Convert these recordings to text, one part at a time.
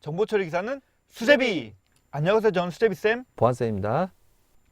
정보처리 기사는 수제비! 안녕하세요. 저는 수제비쌤. 보안쌤입니다.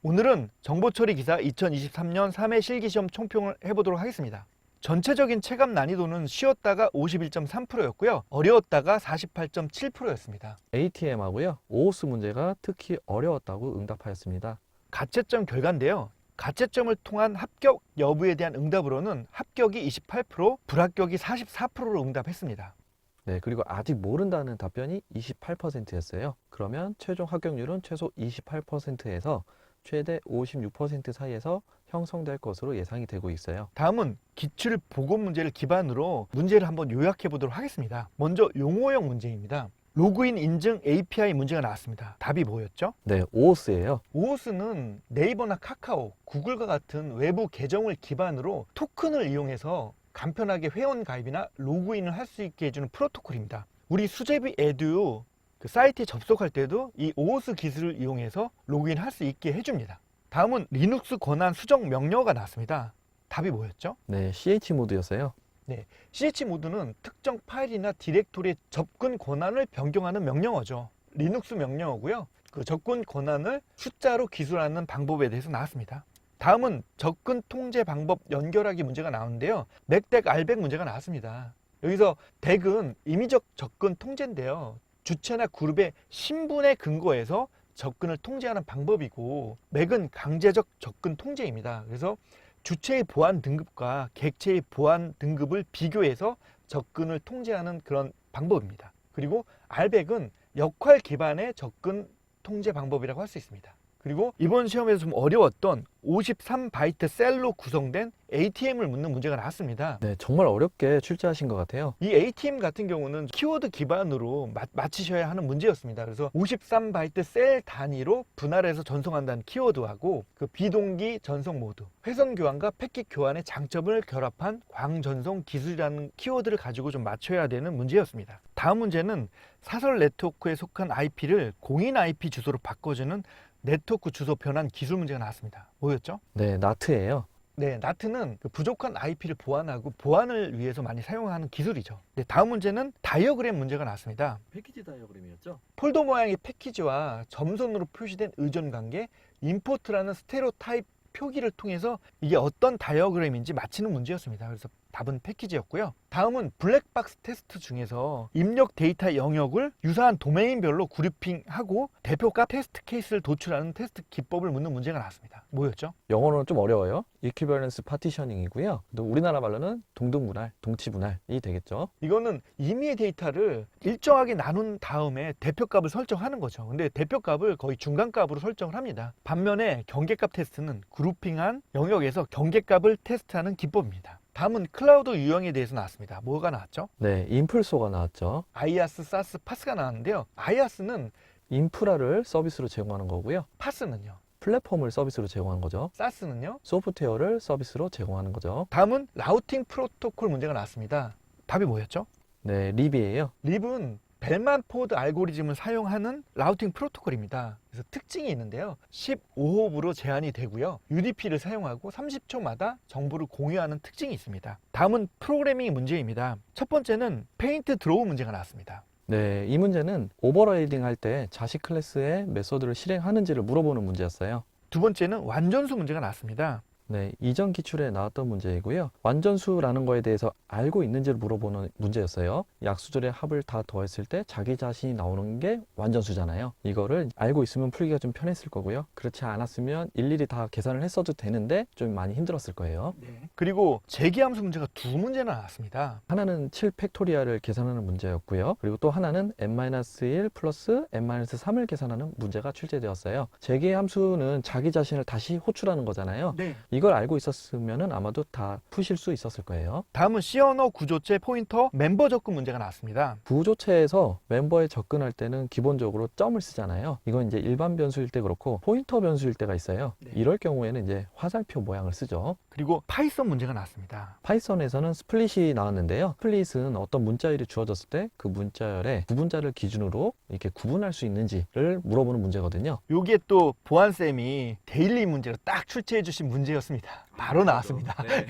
오늘은 정보처리 기사 2023년 3회 실기시험 총평을 해보도록 하겠습니다. 전체적인 체감 난이도는 쉬웠다가 51.3%였고요. 어려웠다가 48.7%였습니다. ATM하고요. 오오스 문제가 특히 어려웠다고 응답하였습니다. 가채점 결과인데요. 가채점을 통한 합격 여부에 대한 응답으로는 합격이 28%, 불합격이 44%로 응답했습니다. 네, 그리고 아직 모른다는 답변이 28%였어요. 그러면 최종 합격률은 최소 28%에서 최대 56% 사이에서 형성될 것으로 예상이 되고 있어요. 다음은 기출 보고 문제를 기반으로 문제를 한번 요약해 보도록 하겠습니다. 먼저 용어형 문제입니다. 로그인 인증 API 문제가 나왔습니다. 답이 뭐였죠? 네, 오오스예요. 오오스는 네이버나 카카오, 구글과 같은 외부 계정을 기반으로 토큰을 이용해서 간편하게 회원 가입이나 로그인을 할 수 있게 해주는 프로토콜입니다. 우리 수제비 에듀 그 사이트에 접속할 때도 이 오오스 기술을 이용해서 로그인 할 수 있게 해줍니다. 다음은 리눅스 권한 수정 명령어가 나왔습니다. 답이 뭐였죠? 네, CH 모드였어요. 네, CH 모드는 특정 파일이나 디렉토리의 접근 권한을 변경하는 명령어죠. 리눅스 명령어고요. 그 접근 권한을 숫자로 기술하는 방법에 대해서 나왔습니다. 다음은 접근 통제 방법 연결하기 문제가 나오는데요. 맥덱 알백 문제가 나왔습니다. 여기서 덱은 임의적 접근 통제인데요. 주체나 그룹의 신분에 근거해서 접근을 통제하는 방법이고, 맥은 강제적 접근 통제입니다. 그래서 주체의 보안 등급과 객체의 보안 등급을 비교해서 접근을 통제하는 그런 방법입니다. 그리고 알백은 역할 기반의 접근 통제 방법이라고 할 수 있습니다. 그리고 이번 시험에서 좀 어려웠던 53바이트 셀로 구성된 ATM을 묻는 문제가 나왔습니다. 네, 정말 어렵게 출제하신 것 같아요. 이 ATM 같은 경우는 키워드 기반으로 맞히셔야 하는 문제였습니다. 그래서 53바이트 셀 단위로 분할해서 전송한다는 키워드하고 그 비동기 전송 모드, 회선 교환과 패킷 교환의 장점을 결합한 광전송 기술이라는 키워드를 가지고 좀 맞춰야 되는 문제였습니다. 다음 문제는 사설 네트워크에 속한 IP를 공인 IP 주소로 바꿔주는 네트워크 주소 변환 기술 문제가 나왔습니다. 뭐였죠? 네, 나트예요. 네, 나트는 그 부족한 IP를 보완하고 보안을 위해서 많이 사용하는 기술이죠. 네, 다음 문제는 다이어그램 문제가 나왔습니다. 패키지 다이어그램이었죠? 폴더 모양의 패키지와 점선으로 표시된 의존관계, 임포트라는 스테레오 타입 표기를 통해서 이게 어떤 다이어그램인지 맞히는 문제였습니다. 그래서 답은 패키지였고요. 다음은 블랙박스 테스트 중에서 입력 데이터 영역을 유사한 도메인별로 그룹핑하고 대표값 테스트 케이스를 도출하는 테스트 기법을 묻는 문제가 나왔습니다. 뭐였죠? 영어로는 좀 어려워요. 이퀴밸런스 파티셔닝이고요. 또 우리나라 말로는 동등분할, 동치분할이 되겠죠. 이거는 임의의 데이터를 일정하게 나눈 다음에 대표값을 설정하는 거죠. 근데 대표값을 거의 중간값으로 설정을 합니다. 반면에 경계값 테스트는 그룹핑한 영역에서 경계값을 테스트하는 기법입니다. 다음은 클라우드 유형에 대해서 나왔습니다. 뭐가 나왔죠? 네, 인플소가 나왔죠. 아이아스, 사스, 파스가 나왔는데요. 아이아스는 인프라를 서비스로 제공하는 거고요. 파스는요. 플랫폼을 서비스로 제공하는 거죠. 사스는요. 소프트웨어를 서비스로 제공하는 거죠. 다음은 라우팅 프로토콜 문제가 나왔습니다. 답이 뭐였죠? 네, 립이에요. 립은 벨만 포드 알고리즘을 사용하는 라우팅 프로토콜입니다. 그래서 특징이 있는데요. 15홉으로 제한이 되고요. UDP를 사용하고 30초마다 정보를 공유하는 특징이 있습니다. 다음은 프로그래밍 문제입니다. 첫 번째는 페인트 드로우 문제가 나왔습니다. 네, 이 문제는 오버라이딩 할 때 자식 클래스의 메소드를 실행하는지를 물어보는 문제였어요. 두 번째는 완전수 문제가 나왔습니다. 네, 이전 기출에 나왔던 문제이고요. 완전수라는 거에 대해서 알고 있는지를 물어보는 문제였어요. 약수들의 합을 다 더했을 때 자기 자신이 나오는 게 완전수잖아요. 이거를 알고 있으면 풀기가 좀 편했을 거고요. 그렇지 않았으면 일일이 다 계산을 했어도 되는데 좀 많이 힘들었을 거예요. 그리고 재기함수 문제가 두 문제나 나왔습니다. 하나는 7 팩토리얼을 계산하는 문제였고요. 그리고 또 하나는 n-1 플러스 n-3을 계산하는 문제가 출제되었어요. 재계 함수는 자기 자신을 다시 호출하는 거잖아요. 네. 이걸 알고 있었으면 아마도 다 푸실 수 있었을 거예요. 다음은 C 언어 구조체 포인터 멤버 접근 문제가 나왔습니다. 구조체에서 멤버에 접근할 때는 기본적으로 점을 쓰잖아요. 이건 이제 일반 변수일 때 그렇고 포인터 변수일 때가 있어요. 네. 이럴 경우에는 이제 화살표 모양을 쓰죠. 그리고 파이썬 문제가 나왔습니다. 파이썬에서는 스플릿이 나왔는데요. 스플릿은 어떤 문자열이 주어졌을 때 그 문자열의 구분자를 기준으로 이렇게 구분할 수 있는지를 물어보는 문제거든요. 요게 또 보안쌤이 데일리 문제로 딱 출제해 주신 문제였습니다. 바로 나왔습니다. 네.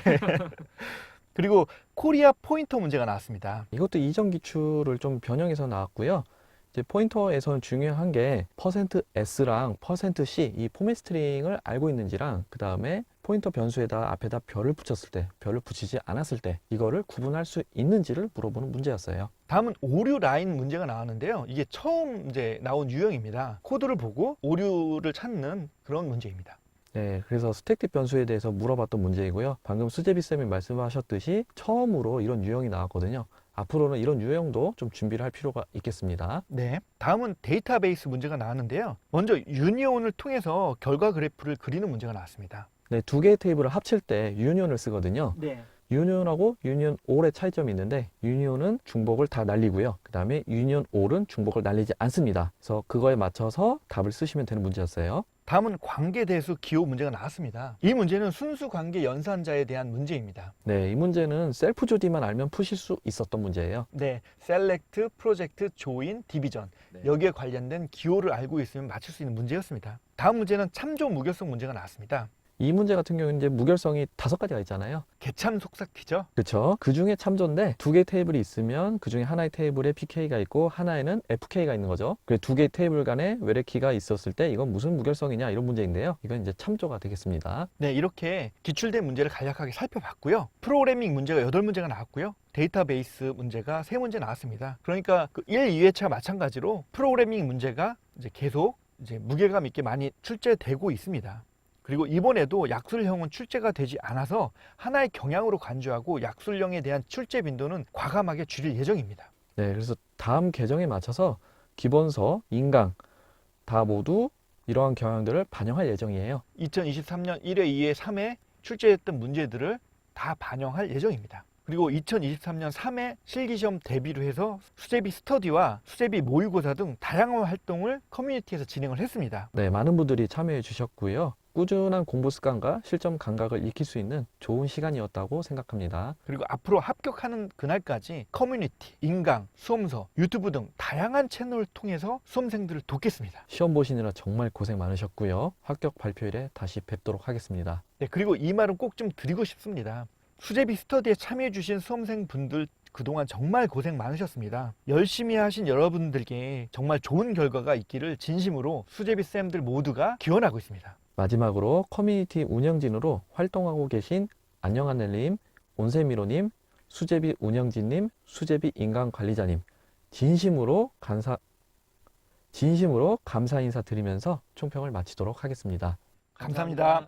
그리고 코리아 포인터 문제가 나왔습니다. 이것도 이전 기출을 좀 변형해서 나왔고요. 이제 포인터에서는 중요한 게 %s랑 %c 이 포맷 스트링을 알고 있는지랑 그 다음에 포인터 변수에다 앞에다 별을 붙였을 때, 별을 붙이지 않았을 때 이거를 구분할 수 있는지를 물어보는 문제였어요. 다음은 오류 라인 문제가 나왔는데요. 이게 처음 이제 나온 유형입니다. 코드를 보고 오류를 찾는 그런 문제입니다. 네, 그래서 스택틱 변수에 대해서 물어봤던 문제이고요. 방금 수제비 쌤이 말씀하셨듯이 처음으로 이런 유형이 나왔거든요. 앞으로는 이런 유형도 좀 준비를 할 필요가 있겠습니다. 네. 다음은 데이터베이스 문제가 나왔는데요. 먼저 유니온을 통해서 결과 그래프를 그리는 문제가 나왔습니다. 네, 두 개의 테이블을 합칠 때 유니온을 쓰거든요. 네. 유니온하고 유니온 올의 차이점이 있는데 유니온은 중복을 다 날리고요. 그 다음에 유니온 올은 중복을 날리지 않습니다. 그래서 그거에 맞춰서 답을 쓰시면 되는 문제였어요. 다음은 관계대수 기호 문제가 나왔습니다. 이 문제는 순수 관계 연산자에 대한 문제입니다. 네, 이 문제는 셀프 조디만 알면 푸실 수 있었던 문제예요. 네, 셀렉트, 프로젝트, 조인, 디비전 여기에 관련된 기호를 알고 있으면 맞출 수 있는 문제였습니다. 다음 문제는 참조 무결성 문제가 나왔습니다. 이 문제 같은 경우는 이제 무결성이 5가지가 있잖아요. 개참 속삭기죠. 그렇죠. 그 중에 참조인데 두 개의 테이블이 있으면 그 중에 하나의 테이블에 PK가 있고 하나에는 FK가 있는 거죠. 그래서 두 개의 테이블 간에 외래키가 있었을 때 이건 무슨 무결성이냐 이런 문제인데요. 이건 이제 참조가 되겠습니다. 네, 이렇게 기출된 문제를 간략하게 살펴봤고요. 프로그래밍 문제가 8문제가 나왔고요. 데이터베이스 문제가 3문제 나왔습니다. 그러니까 그 1, 2회차 마찬가지로 프로그래밍 문제가 이제 계속 이제 무게감 있게 많이 출제되고 있습니다. 그리고 이번에도 약술형은 출제가 되지 않아서 하나의 경향으로 간주하고 약술형에 대한 출제 빈도는 과감하게 줄일 예정입니다. 네, 그래서 다음 개정에 맞춰서 기본서, 인강 다 모두 이러한 경향들을 반영할 예정이에요. 2023년 1회, 2회, 3회 출제했던 문제들을 다 반영할 예정입니다. 그리고 2023년 3회 실기시험 대비로 해서 수제비 스터디와 수제비 모의고사 등 다양한 활동을 커뮤니티에서 진행을 했습니다. 네, 많은 분들이 참여해 주셨고요. 꾸준한 공부 습관과 실전 감각을 익힐 수 있는 좋은 시간이었다고 생각합니다. 그리고 앞으로 합격하는 그날까지 커뮤니티, 인강, 수험서, 유튜브 등 다양한 채널을 통해서 수험생들을 돕겠습니다. 시험 보시느라 정말 고생 많으셨고요. 합격 발표일에 다시 뵙도록 하겠습니다. 네, 그리고 이 말은 꼭 좀 드리고 싶습니다. 수제비 스터디에 참여해주신 수험생분들 그동안 정말 고생 많으셨습니다. 열심히 하신 여러분들께 정말 좋은 결과가 있기를 진심으로 수제비 쌤들 모두가 기원하고 있습니다. 마지막으로 커뮤니티 운영진으로 활동하고 계신 안녕하늘님, 온세미로님, 수제비 운영진님, 수제비 인간관리자님 진심으로 감사 인사 드리면서 총평을 마치도록 하겠습니다. 감사합니다.